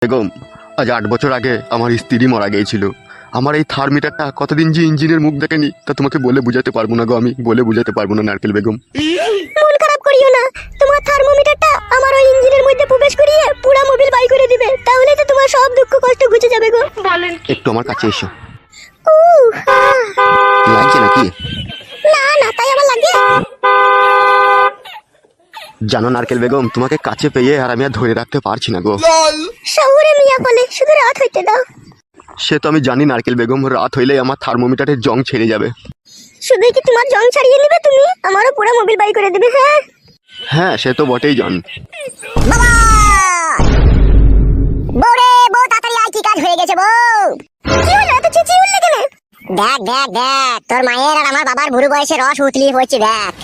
বেগম, আজ 8 বছর আগে আমার স্ত্রী মারা গিয়েছিল। আমার এই থার্মিটারটা কতদিন যে ইঞ্জিনের মুখ দেখেনি তা তোমাকে বলে বুঝাতে পারবো না গো, আমি বলে বুঝাতে পারবো না নারকেল বেগম। মন খারাপ করিও না, তোমার থার্মোমিটারটা আমার ওই ইঞ্জিনের মধ্যে প্রবেশ করিয়ে পুরো মোবিল বাই করে দিবে, তাহলে তো তোমার সব দুঃখ কষ্ট ঘুচে যাবে গো। একটু আমার কাছে এসো। আহ, লাগছে নাকি? না না, তাই আমার লাগে। জানো নারকেল বেগম, তোমাকে কাছে পেয়ে আর আমি আর ধরে রাখতে পারছি না গো। শহুরে মিয়া বলে শুধু রাত হইতে দাও। সে তো আমি জানি নারকেল বেগম, রাত হইলেই আমার থার্মোমিটারের জং ছেড়ে যাবে। শুধু কি তোমার জং ছাড়িয়ে নিবে তুমি, আমারও পুরো মোবিল বাই করে দিবে। হ্যাঁ হ্যাঁ, সে তো বটেই জান। বাবা, বউরে বউ, তাড়াতাড়ি আয়, কি কাজ হয়ে গেছে বউ? কি হলো, এত চেঁচিয়ে উঠলে কেন? দেখ দেখ দেখ, তোর মায়ের আর আমার বাবার বুড়ো বয়সে রস উতলিয়ে পড়ছে, দেখ।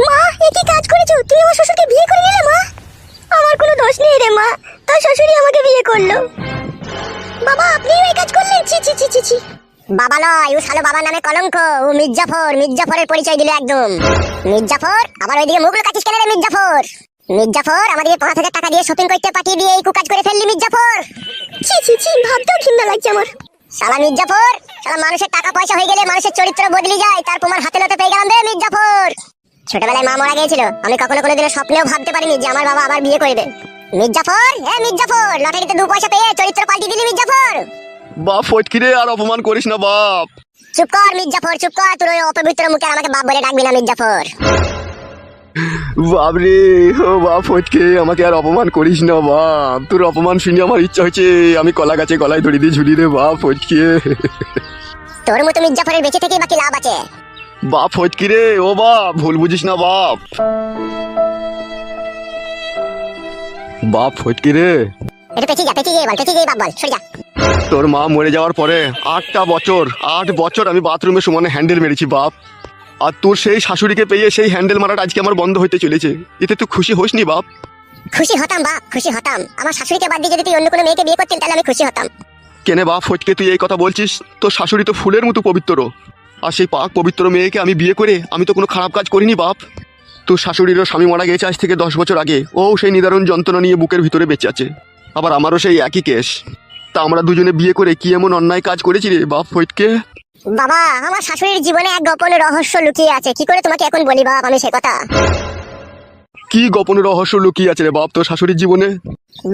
মা, এ কি কাজ করেছো তুমি? আমার শ্বশুরকে বিয়ে করে নিলে মা। আমার কোনো দোষ নেই রে মা, তোর শ্বশুরই আমাকে বিয়ে করলো। বাবা, আপনিও এই কাজ করলেন? ছি ছি ছি ছি ছি। বাবা নয়, ও শালো বাবার নামে কলঙ্ক। ও মির্জাফর, মির্জাফরের পরিচয় দিল একদম। মির্জাফর, আবার ওইদিকে মুখ লুকাচ্ছিস কেন রে মির্জাফর? মির্জাফর, আমাদের 5,000 টাকা দিয়ে শপিং করতে পাঠিয়ে দিয়ে এই কুকাজ করে ফেললি মির্জাফর। ছি ছি ছি, ভাবতেও ঘৃণা লাগছে আমার। শালা মির্জাফর, শালা মানুষের টাকা পয়সা হয়ে গেলে মানুষের চরিত্র বদলে যায়, তার প্রমাণ হাতে নাতে পেয়ে গেলাম রে মির্জাফর। ছোটবেলায় মা মারা গিয়েছিল, আমি কখনো কোনোদিনও স্বপ্নেও ভাবতে পারিনি যে আমার বাবা আবার বিয়ে করবে। মির্জাফর, হ্যাঁ মির্জাফর, লটারিতে 2 পয়সা পেয়ে চরিত্র পাল্টি দিলি মির্জাফর। বাপ ফটকিরে, আর অপমান করিস না বাপ। চুপ কর মির্জাফর, চুপ কর, তোর ওই অপবিত্র মুখে আমাকে বাপ বলে ডাকবি না মির্জাফর। বাপ রে, ও বাপ ফটকে, আমাকে আর অপমান করিস না বাপ। তোর অপমান শুনে আমার ইচ্ছা হচ্ছে আমি কলা গাছে গলায় দড়ি দিয়ে ঝুলি রে বাপ ফটকে। তোর মতো মির্জাফরের বেঁচে থেকে বাকি লাভ আছে? বাপ ফটকিরে, ও বাপ, ভুল বুঝিস না বাপ। বাপ ফটকিরে, এটা পেঁচিয়ে যা, পেঁচিয়ে গিয়ে বল, পেঁচিয়ে গিয়ে বাপ বল, সরে যা। তোর মা মরে যাওয়ার পরে 8 বছর আমি বাথরুমে সমানে হ্যান্ডেল মেরেছি বাপ। আর তোর সেই শাশুড়িকে পেয়ে সেই হ্যান্ডেল মারাটা আজকে আমার বন্ধ হতে চলেছে। এতে তুই খুশি হোসনি বাপ? খুশি হতাম বাপ, খুশি হতাম। আমার শাশুড়িকে বাদ দিয়ে যদি তুই অন্য কোনো মেয়েকে বিয়ে করতেন তাহলে আমি খুশি হতাম। কেনে বাপ ফটকে তুই এই কথা বলছিস? তোর শাশুড়ি তো ফুলের মতো পবিত্র, আর সেই পাক পবিত্র মেয়েকে আমি বিয়ে করে আমি তো কোনো খারাপ কাজ করিনি বাপ। তোর শাশুড়িরও স্বামী মারা গেছে আজ থেকে 10 বছর আগে, ও সেই নিদারুণ যন্ত্রণা নিয়ে বুকের ভিতরে বেঁচে আছে। আবার আমারও সেই একই কেস। তা আমরা দুজনে বিয়ে করে কি এমন অন্যায় কাজ করেছি রে বাপ ফটকে? বাবা, আমার শাশুড়ির জীবনে এক গোপন রহস্য লুকিয়ে আছে, কি করে তোমাকে এখন বলি বাপ আমি সে কথা। কি গোপন রহস্য লুকিয়ে আছে রে বাপ তোর শাশুড়ির জীবনে?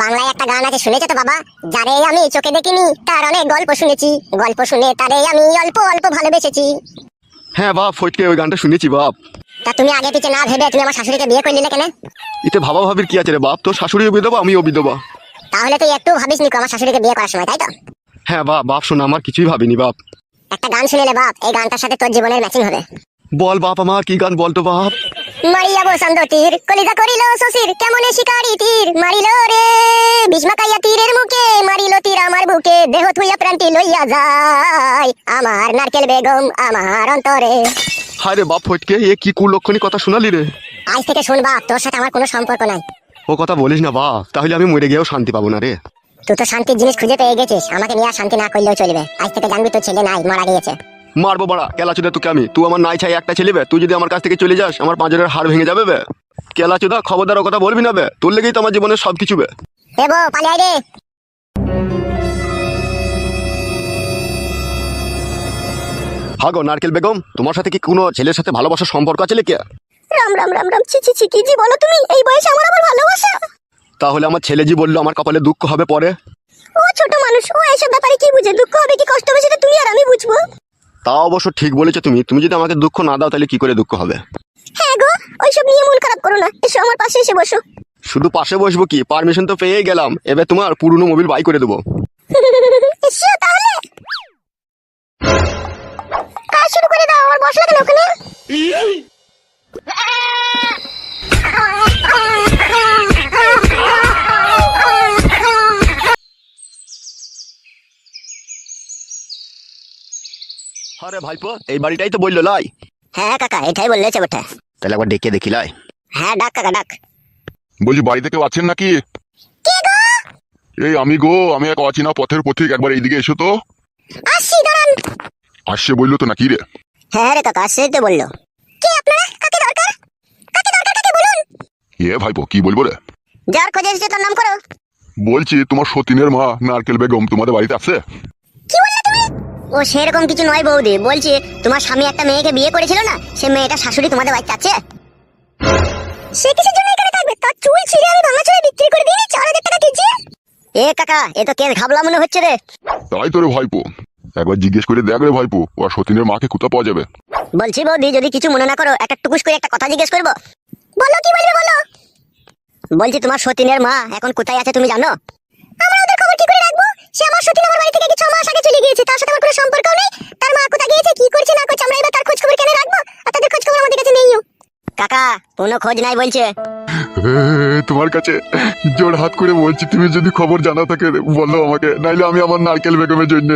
বাংলায় একটা গান আছে, শুনেছো তো বাবা? যারে আমি চোখে দেখিনি তার অনেক গল্প শুনেছি, গল্প শুনে তারে আমি অল্প অল্প ভালোবেসেছি। হ্যাঁ বাপ ফটকে, ওই গানটা শুনেছি বাপ। তা তুমি আগে পিছে না ভেবে তুমি আমার শাশুড়িকে বিয়ে করে নিলে কেন? এতে ভাবা ভাবির কি আছে রে বাপ? তোর শাশুড়িও বিধবা, আমিও বিধবা। তাহলে তুই একটু ভাবিস নি আমার শাশুড়িকে বিয়ে করার সময়, তাই তো? হ্যাঁ বাপ, বাপ শোনা, আমার কিছুই ভাবিনি বাপ। একটা গান শুনেলে বাপ, এই গানটার সাথে তোর জীবনের ম্যাচিং হবে। বল বাপ, আমার কি গান বলতো বাপ? মারিয়া বসন্ত তীর কলিজা করিল শশীর, কেমনে শিকারি তীর মারিল রে, ভীষ্মাকাইয়া তীরের মুখে মারিল তীর আমার বুকে, দেহ থুইয়া প্রান্তি লইয়া যায় আমার নারকেল বেগম আমার অন্তরে। হায় রে বাপ ফটকে, এ কি কুলক্ষণী কথা শোনালি রে? আজ থেকে শোন বাপ, তোর সাথে আমার কোনো সম্পর্ক নাই। ও কথা বলিস না বাপ, তাহলে আমি মরে গিয়েও শান্তি পাবো না রে। তুই তো শান্তির জিনিস খুঁজে পেয়ে গেছিস, আমাকে নিয়ে আর শান্তি না করলেও চলবে। আজ থেকে জানবি তোর ছেলে নাই, মারা গিয়েছে। মারবো বাড়া কেলাচোদা তোকে আমি। তুই আমার নাই ছাই একটা ছেলে বে, তুই যদি আমার কাছ থেকে চলে যাস আমার পাঁজরের হাড় ভেঙে যাবে বে। কেলাচোদা, খবরদার ও কথা বলবি না বে, তোর লেগেই তো আমার জীবনের সবকিছু বে। এ বউ, পালিয়ে আয় রে। হাগো নারকেল বেগম, তোমার সাথে কি কোনো ছেলের সাথে ভালোবাসার সম্পর্ক আছে লেকে? রাম রাম রাম রাম, ছি ছি ছি, কি জি বলো তুমি? এই বয়সে আমার আবার ভালোবাসা? তাহলে আমার ছেলে জি বললো আমার কপালে দুঃখ হবে পরে। ও ছোট মানুষ, ও এইসব ব্যাপারে কি বুঝে? দুঃখ হবে কি কষ্ট হবে সেটা তুমি আর আমি বুঝবো। তা অবশ্য ঠিক বলেছো তুমি। তুমি যদি আমাকে দুঃখ না দাও তাহলে কি করে দুঃখ হবে? হ্যাঁ গো, ওইসব নিয়ে মন খারাপ করো না, এসো আমার পাশে এসে বসো। শুধু পাশে বসবো কি, পারমিশন তো পেয়ে গেলাম, এবার তোমার পুরনো মোবিল বাই করে দেবো। এসো তাহলে, কাজ শুরু করে দাও। আমার বসা কেন ওখানে? আরে ভাইপো, এই বাড়িটাই তো বললো লাই। হ্যাঁ কাকা, এটাই বললেছে বটে। তাহলে একবার ডেকে দেখি লাই। হ্যাঁ ডাক কাকা ডাক। বলছি বাড়িতে কেউ আছেন নাকি? কে গো? এই আমি গো, আমি এক অচেনা পথের পথিক, একবার এইদিকে এসো তো। আসছি, দাঁড়ান। আসছে বললো তো নাকি রে? হ্যাঁ রে কাকা, আসছে তো বললো। কে আপনারা? কাকে দরকার? কাকে দরকার, কাকে বলুন। এ ভাইপো, কি বলবো রে? যার খোঁজে এসেছে তার নাম করো। বলছি তোমার সতীনের মা নারকেল বেগম তোমাদের বাড়িতে আছে? কি বললে তুমি? ও সেরকম কিছু নয় বৌদি, বলছি তোমার স্বামী একটা মেয়েকে বিয়ে করেছিল না, সে মেয়েটা শাশুড়ি তোমাদের বাড়িতে আছে। সে কিসের জন্য এখানে থাকবে? তার চুল ছিঁড়ে আমি ভাঙা চুলে বিক্রি করে দিই 4000 টাকা কেজি। এ কাকা, এ তো কেস ঘাবলা মনে হচ্ছে রে। তাই তো রে ভাইপো, একবার জিজ্ঞেস করে দেখ রে ভাইপো, ও সতীনের মাকে কোথায় পাওয়া যাবে? বলছি বৌদি, যদি কিছু মনে না করো, একটা টুকুস করে একটা কথা জিজ্ঞেস করবো? বলো, কি বলবে বলো। বলছি তোমার সতীনের মা এখন কোথায় আছে তুমি জানো? আমরা ওদের খবর কি করে রাখবো? সে আমার সতীন আমার বাড়ি থেকে 6 মাস আগে চলে গিয়েছে, তার সাথে আমার কোনো সম্পর্ক নেই। তার মা কোথায় গিয়েছে, কি করছে না করছে, আমরা এবার তার খোঁজ খবর কেন রাখবো? আর তাদের খোঁজ খবর আমাদের কাছে নেইও। কাকা, কোনো খোঁজ নাই বলছে। তোমার কাছে জোর হাত করে বলছি, তুমি যদি খবর জানা থাকে বলো আমাকে, নাইলে আমি আমার নারকেল বেগমের জন্য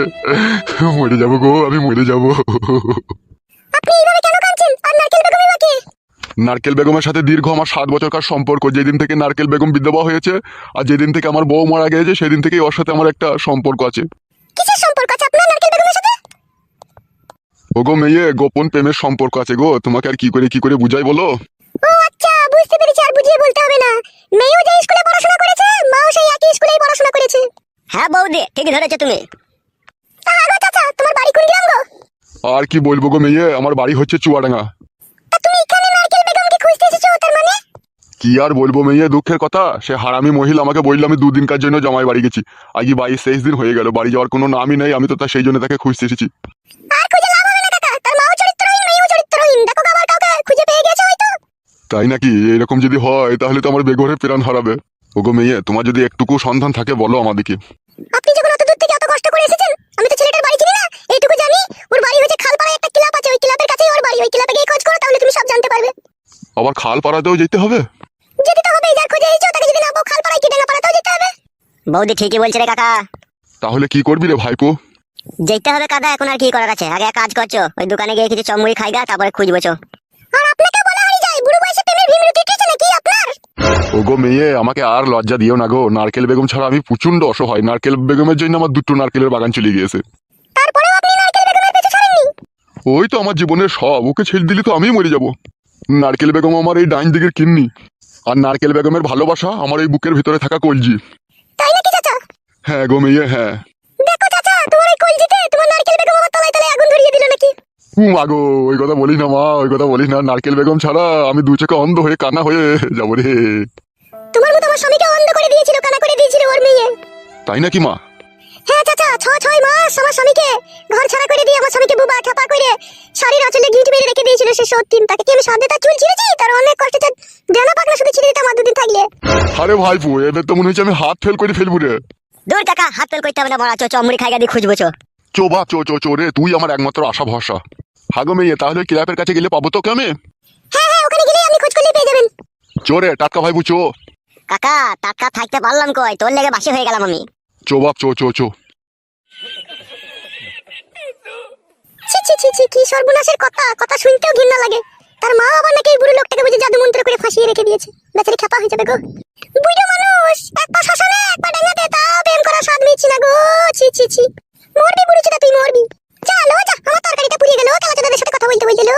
মরে যাবো গো, আমি মরে যাবো। আপনি এইভাবে কেন কাঁদছেন? আর নারকেল বেগমের বাকি? নারকেল বেগমের সাথে দীর্ঘ আমার 7 বছরকার সম্পর্ক। যেদিন থেকে নারকেল বেগম বিধবা হয়েছে আর যেদিন থেকে আমার বউ মারা গিয়েছে, সেদিন থেকেই ওর সাথে আমার একটা সম্পর্ক আছে। কিসের সম্পর্ক আছে আপনার নারকেল বেগমের সাথে? ওগো মেয়ে, গোপন প্রেমের সম্পর্ক আছে গো। তোমাকে আর কি করে বুঝাই বলো? ও আচ্ছা, বুঝতে পেরেছি, আর বুঝিয়ে বলতে হবে না। মেয়েও যে স্কুলে পড়াশোনা করেছে, মাও সেই একই স্কুলেই পড়াশোনা করেছে। হ্যাঁ বৌদি, ঠিক ধরেছো তুমি। হ্যাঁ গো চাচা, তোমার বাড়ি কোন গ্রাম গো? আর কি বলবো গো মেয়ে, আমার বাড়ি হচ্ছে চুয়াডাঙ্গা। তা তুমি এখানে নারকেল বেগমকে খুঁজতে এসেছো, তার মানে? কি আর বলবো মেয়ে, দুঃখের কথা, সে হারামি মহিলা আমাকে বললো আমি 2 দিনকার জন্য জামাই বাড়ি গেছি। আজ 22-23 দিন হয়ে গেল, বাড়ি যাওয়ার কোনো নামই নেই। আমি তো তা সেই জন্য তাকে খুঁজতে এসেছি। আর খুঁজে লাভ হবে না কাকা, তার মাও চরিত্রহীন, মেয়েও চরিত্রহীন। দেখো আবার কাউকে খুঁজে পেয়ে গেছে হয়তো। তাই নাকি? এরকম যদি হয় তাহলে তো আমার বেঘরে প্রাণ হারাবে। ওগো মেয়ে, তোমার যদি একটুকু সন্ধান থাকে বলো আমাদেরকে। আপনি যখন অত দূর থেকে অত কষ্ট করে এসেছেন, আমি তো ছেলেটার বাড়ি চিনি না, এইটুকু জানি ওর বাড়ি হচ্ছে খালপাড়ায় একটা ক্লাব আছে, ওই ক্লাবের কাছেই ওর বাড়ি। ওই ক্লাবে গিয়ে খোঁজ করো, তাহলে তুমি সব জানতে পারবে। আবার খাল পাড়াতেও যেতে হবে? যেতে তো হবে, যার খোঁজে এসেছো তাকে যদি না পাও, খালপাড়ায় কি ডাঙ্গাপাড়াতেও যেতে হবে। বৌদি ঠিকই বলছে রে কাকা। তাহলে কি করবি রে ভাইপো? যেতে হবে কাদা, এখন আর কি করার আছে? আগে এক কাজ করছো, ওই দোকানে গিয়ে কিছু চমড়ি খাইগা, তারপরে খুঁজবো চো। আর আপনাকে বলা হয়ে যায়, বুড়ো বয়সে প্রেমের ভিমরুতি উঠেছে নাকি আপনার? ওগো মেয়ে, আমাকে আর লজ্জা দিও না গো। নারকেল বেগম ছাড়া আমি প্রচন্ড অসহায়। নারকেল বেগমের জন্য আমার 2টো নারকেলের বাগান চলে গিয়েছে। তারপরেও আপনি নারকেল বেগমের পিছু ছাড়েননি? ওই তো আমার জীবনের সব, ওকে ছেড়ে দিলে তো আমি মরে যাব। নারকেল বেগম আমার এই ডাইন দিকের কিন্নি, আর নারকেল বেগমের ভালোবাসা আমার এই বুকের ভিতরে থাকা কলজি। তাই নাকি চাচা? হ্যাঁ গো মেয়ে, হ্যাঁ। দেখো চাচা, তোমার এই কলজিতে তোমার নারকেল বেগম আমার তলায় তলায় আগুন ধরিয়ে দিল নাকি? মা গো, ওই কথা বলি না মা, ওই কথা বলি না। নারকেল বেগম ছাড়া আমি 2 চোখে অন্ধ হয়ে কানা হয়ে যাবো রে। তোমার মতো আমার স্বামীকে অন্ধ করে দিয়েছিল, কানা করে দিয়েছিল ওর মেয়ে। তাই নাকি মা? হ্যাঁ চাচা, 6 মাস আমার স্বামীকে ঘর ছাড়া করে দিয়ে, আমার স্বামীকে বুবা ঠাপা করে শাড়ির আঁচলে গিট মেরে রেখে দিয়েছিল সে সত্যি। তাকে কি আমি সাধ্যে তার চুল ছিঁড়েছি? তার অনেক কষ্টে ডানা পাকনা শুধু ছিঁড়ে দিতাম আর 2 দিন থাকলে। আরে ভাইপো, এবার তো মনে হচ্ছে আমি হাত ফেল করে ফেলবো রে। দূর কাকা, হাত ফেল করতে হবে না, বড়া চো, চমড়ি খাইগা দিয়ে খুঁজবো চো। চো বাপ, চো রে, তুই আমার একমাত্র আশা ভরসা। হাগো মেয়ে, তাহলে ক্লাবের কাছে গেলে পাবো তো কে আমি? হ্যাঁ হ্যাঁ, ওখানে গেলে আপনি খোঁজ করলে পেয়ে যাবেন। চো রে টাটকা ভাইপো, চো। কাকা, টাটকা থাকতে পারলাম কই, তোর লেগে বাসি হয়ে গেলাম আমি। চো বাপ, চো। ছি ছি ছি ছি, কি সর্বনাশের কথা, কথা শুনতেও ঘৃণা লাগে। তার মা আবার নাকি এই বুড়ো লোকটাকে বুঝে জাদু মন্ত্র করে ফাঁসিয়ে রেখে দিয়েছে। বেচারি খেপা হয়ে যাবে গো। বুড়ো মানুষ, এক পা শ্মশানে এক পা ডাঙ্গাতে, তাও প্রেম করা স্বাদ মিটছি না গো। ছি ছি ছি, মরবি বুড়ো চোদা, তুই মরবি। যা আমার তরকারিটা পুড়িয়ে গেল, খেলা চোদাদের সাথে কথা বলতে বলছিল।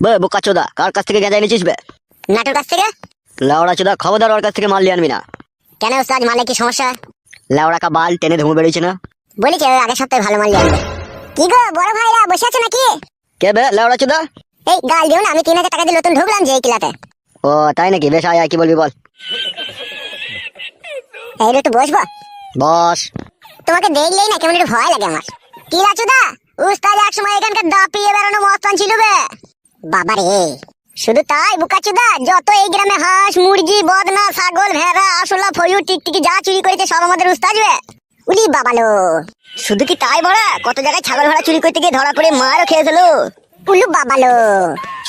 বে বোকা চোদা, কার কাছ থেকে গেঁদা এনেছিস বে? নাটোর কাছ থেকে। লাউড়া চোদা, খবরদার ওর কাছ থেকে মাল নিয়ে আনবি না। কেন ওস্তাদ, মালে কি সমস্যা? লাউড়া কা বাল টেনে ধুমে বেরিয়েছে না? বলেছে আগের সপ্তাহে ভালো মাল নিয়ে আনবে। কি গো বড় ভাইরা বসে আছে নাকি? কে বে লাউড়া চোদা? এই গাল দিও না, আমি 3000 টাকা দিয়ে নতুন ঢুকলাম যে এই ক্লাবে। ও তাই নাকি? বেশ আয় কি বলবি বল। এই একটু বসবো? বস। তোমাকে দেখলেই না কেমন একটু ভয় লাগে আমার। কি রাচুদা, উস্তাদ এক সময় এখানকার দাপিয়ে বেড়ানো মস্তান ছিল বে। বাবা রে, শুধু তাই বুকাচুদা, যত এই গ্রামে হাঁস মুরগি বদনা ছাগল ভেড়া আসলা ফয়ুর টিকটিকি যা চুরি করেছে সব আমাদের উস্তাদ বে। উলি বাবালো, শুধু কি তাই বড়া, কত জায়গায় ছাগল ভেড়া চুরি করতে গিয়ে ধরা পড়ে মারও খেয়েছিল। উলু বাবালো,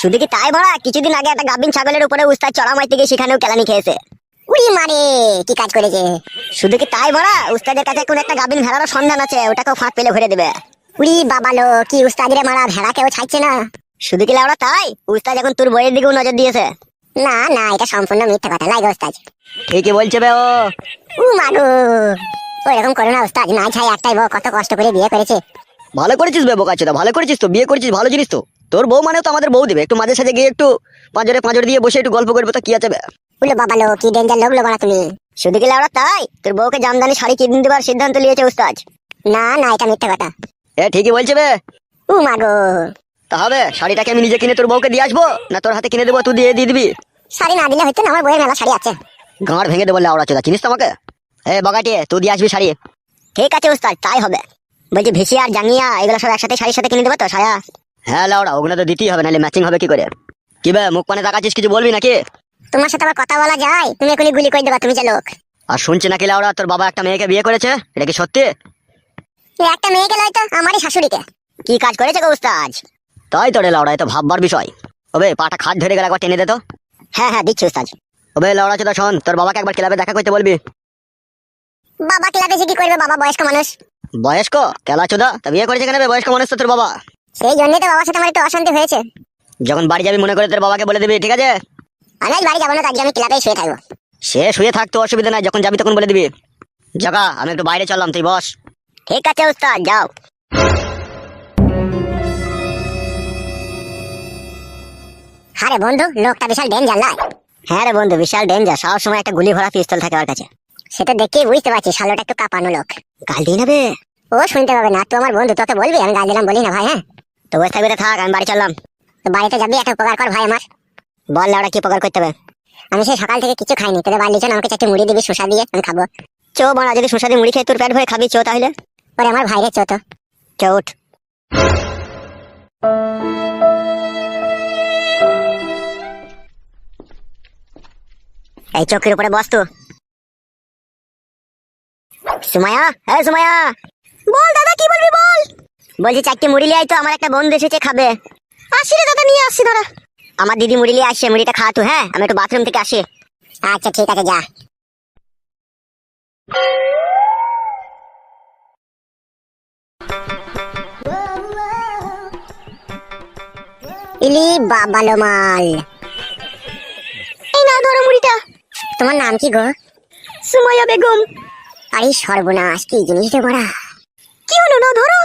শুধু কি তাই বড়া, কিছুদিন আগে একটা গাভিন ছাগলের উপরে উস্তাদ চড়া মারতে গিয়ে সেখানেও কেলানি খেয়েছে। উড়ি মারে, কি কাজ করেছে। শুধু কি তাই বড়া, উস্তাদের কাছে কোন একটা গাভিন ভেড়ারও সন্ধান আছে, ওটাকেও ফাঁক পেলে ভরে দেবে। উড়ি বাবালো, কি উস্তাদিরে মারা ভেড়া কেউ ছাড়ছে না। শুধু কি লাউড়া তাই, উস্তাদ এখন তোর বইয়ের দিকেও নজর দিয়েছে। না না, এটা সম্পূর্ণ মিথ্যা কথা, নাই গো উস্তাদ। ঠিকই বলছে বে ও। মাগো ওইরকম করো না ওস্তাদ, নাই ছাই একটাই বউ, কত কষ্ট করে বিয়ে করেছে। ভালো করেছিস বে বোকাচোদা, ভালো করেছিস তো, বিয়ে করেছিস ভালো জিনিস তো। তোর বউ মানে তো আমাদের বউ দেবে, একটু মাঝে সাঝে গিয়ে একটু পাঁজরে দিয়ে বসে একটু গল্প করবো, তো কি আছে বে? বলে বাবা লো, কি ডেঞ্জার লোক লো বাড়া তুমি। শুধু কি লাউড়া তাই, তোর বউকে জামদানি শাড়ি কিনে দেবার সিদ্ধান্ত নিয়েছে উস্তাদ। না না, এটা মিথ্যা কথা। এ ঠিকই বলছে বে। মাগো তা হবে, শাড়িটাকে আমি নিজে কিনে তোর বউকে দিয়ে আসবো, না তোর হাতে কিনে দেবো, তুই দিয়ে দিবি? শাড়ি না দিলে হয়তো না, আমার বইয়ের মেলা শাড়ি আছে। গাঁড় ভেঙে দেবো লাউড়া চোদা, চিনিস তো আমাকে? এ বগাটি, তুই দিয়ে আসবি শাড়ি। ঠিক আছে উস্তাদ, তাই হবে। বলছি ভেসি আর জাঙ্গিয়া এগুলো সব একসাথে শাড়ির সাথে কিনে দেবো তো, সায়া? হ্যাঁ লাউড়া, ওগুলো তো দিতেই হবে, নাহলে ম্যাচিং হবে কি করে? কি বে মুখ পানে তাকাচ্ছিস, কিছু বলবি নাকি? তোমার সাথে আবার কথা বলা যায়? তুমি এখনই গুলি করে দেবা, তুমি যে লোক। আর শুনছি নাকি লাউড়া তোর বাবা একটা মেয়েকে বিয়ে করেছে, এটা কি সত্যি? একটা মেয়েকে লয় তো আমারই শাশুড়িকে। কি কাজ করেছে গো উস্তাদ? তাই তো রে লাউড়া, এ তো ভাববার বিষয়। ওবে পাটা খাট ধরে গেলে একবার টেনে দে তো। হ্যাঁ হ্যাঁ, দিচ্ছি উস্তাদ। ওবে লাউড়া চোদা শোন, তোর বাবাকে একবার ক্লাবে দেখা করতে বলবি। বাবা ক্লাবে এসে কি করবে, বাবা বয়স্ক মানুষ। বয়স্ক কেলা চোদা, তা বিয়ে করেছে কেন বে? বয়স্ক মানুষ তো তোর বাবা। সেই জন্যই তো বাবার সাথে আমার একটু অশান্তি হয়েছে। যখন বাড়ি যাবি মনে করে তোর বাবাকে বলে দিবি, ঠিক আছে? আমি আজ বাড়ি যাবো না, আজকে আমি ক্লাবেই শুয়ে থাকবো। সে শুয়ে থাকতো অসুবিধা নাই, যখন যাবি তখন বলে দিবি। জগা আমি একটু বাইরে চললাম, তুই বস। ঠিক আছে উস্তাদ, যাও। আরে বন্ধু, লোকটা বিশাল ডেঞ্জার লাই। হ্যাঁ রে বন্ধু, বিশাল ডেঞ্জার, সব সময় একটা গুলি ভরা পিস্তল থাকে ওর কাছে। সেটা দেখেই বুঝতে পারছি শালোটা একটু কাঁপানো লোক। গাল দিই না বে। ও শুনতে পাবে না, তুই আমার বন্ধু, তোকে বলবি আমি গাল দিলাম বলি না ভাই। হ্যাঁ তো বসে থাকবি রে, থাক, আমি বাড়ি চললাম। তো বাড়িতে যাবি, একটা উপকার কর ভাই আমার। বল লাউড়া কি প্রকার করতে হবে? আমি সেই সকাল থেকে কিছু খাইনি, তোদের বাড়ি চল, আমাকে চারটে মুড়ি দিবি শসা দিয়ে, আমি খাবো। চো বানা, যদি শসা দিয়ে মুড়ি খেয়ে তোর পেট ভরে খাবি, চো তাহলে। পরে আমার ভাইরে চো তো। চো উঠ। এই চৌকির উপরে বস তো। সুমায়া, হ্যাঁ সুমায়া। বল দাদা, কি বলবি বল। বলছি চারটে মুড়ি লিয়ে আয় তো, আমার একটা বন্ধু এসেছে খাবে। আসি রে দাদা, নিয়ে আসছি দাঁড়া। আমার দিদি মুড়ি লিয়ে আসছে, মুড়িটা খা তুই। হ্যাঁ আমি একটু বাথরুম থেকে আসি। আচ্ছা ঠিক আছে, যা। ইলি বাবালো মাল। এই না, ধরো মুড়িটা। তোমার নাম কি গো? সুমাইয়া বেগম। আরে সর্বনাশ, কি জিনিস রে বড়া। কি হলো, না ধরো।